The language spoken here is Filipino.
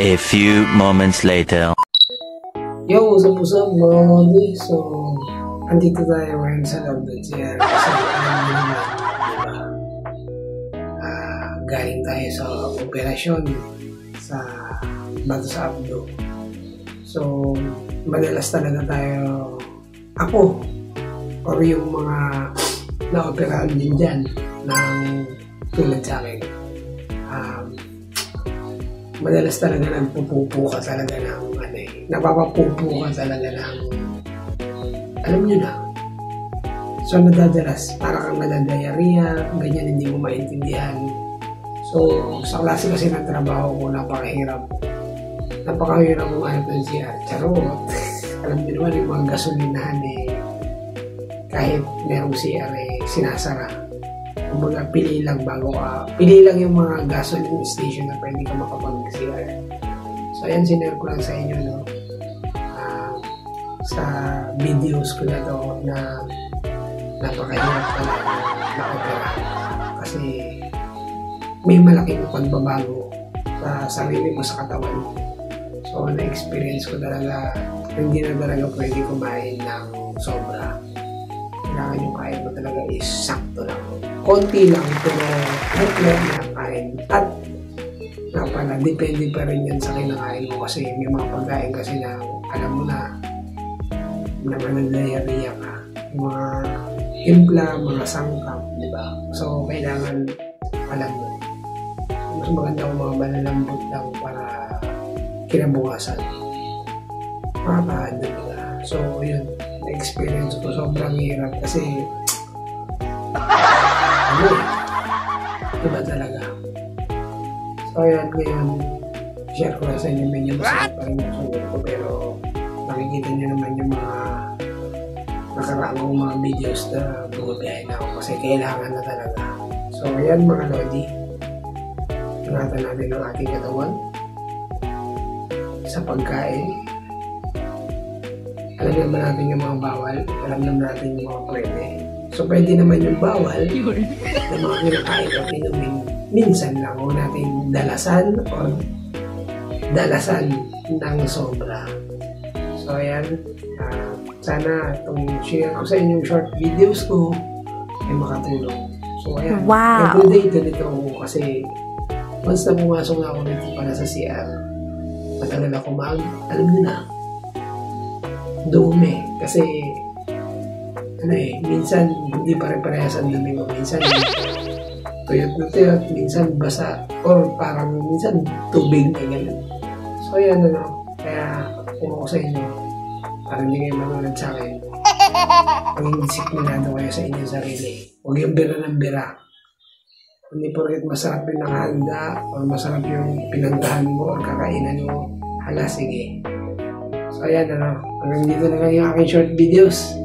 A few moments later. Yo, what's up mga mami? So, andito tayo ngayon sa loob ng CR kasi alam niyo naman, diba? Galing tayo sa operasyon sa bato sa abdo. So, madalas talaga tayo, ako, or yung mga na-operahan din dyan ng tulad sa akin. Madalas talaga nagpupupo ka talaga ng napapapupo ka talaga ng alam nyo na. So nadadalas, para kang nadadiarrhea, ganyan hindi mo maintindihan. So sa klase kasi ng trabaho ko, napakahirap umanap ng CR. Charot. Alam nyo naman yung mga gasolinahan kahit merong CR sinasara. Kumbaga, pili lang yung mga gasoline station na pwede ka makapag-CR. So, ayan, sinare ko lang sa inyo, no? Sa videos ko na to na napakahirap talaga na-opera. Kasi may malaking pagbabago sa sarili mo sa katawan. So, na-experience ko talaga, hindi na talaga pwede kumain ng sobra. Kailangan yung kain mo talaga is sakto lang. Konti lang, pero healthy na kain. At nga pala, depende pa rin yan sa kinakain mo kasi may mga pagkain kasi na alam mo na mananayariya ka. Yung mga timpla, mga sangkap, di ba? So, kailangan alam mo. Mas maganda kung mga malalambot lang para kinabukasan. Makakahandol ka. So, yun. Na-experience ko sobrang hirap kasi diba talaga. So ayan, ngayon share ko na sa inyo, medyo masakit pa rin yung sulit ko, pero nakikita nyo naman yung mga nakaraang mga videos na bumabiyahin ako kasi kailangan na talaga. So ayan mga lodi, ingatan natin ang ating katawan sa pagkain. Alam naman natin yung mga bawal, alam naman natin yung mga pwede. So, pwede naman yung bawal na mga kinakain at inumin. Minsan lang, huwag natin dalasan o dalasan ng sobra. So, ayan. Sana itong share ko sa inyong short videos ko ay makatulong. So, ayan. Wow! Everyday ganito ako kasi once na pumasok na ako dito para sa CR, matagal ako alam nyo na, dumi. Kasi minsan hindi pare-parehas ang dumi mo. Minsan tuyot na tuyot, minsan basa, or parang minsan tubig na gano'n. So yan kaya kung ako sa inyo, para hindi kayo manonood sa akin, maging disiplinado kayo sa inyong sarili. Huwag yung bira ng bira. Hindi porket masarap yung nakahanda or masarap yung pinagdahan mo or kakainan mo, hala sige. So ayan hanggang dito na lang yung aking short videos.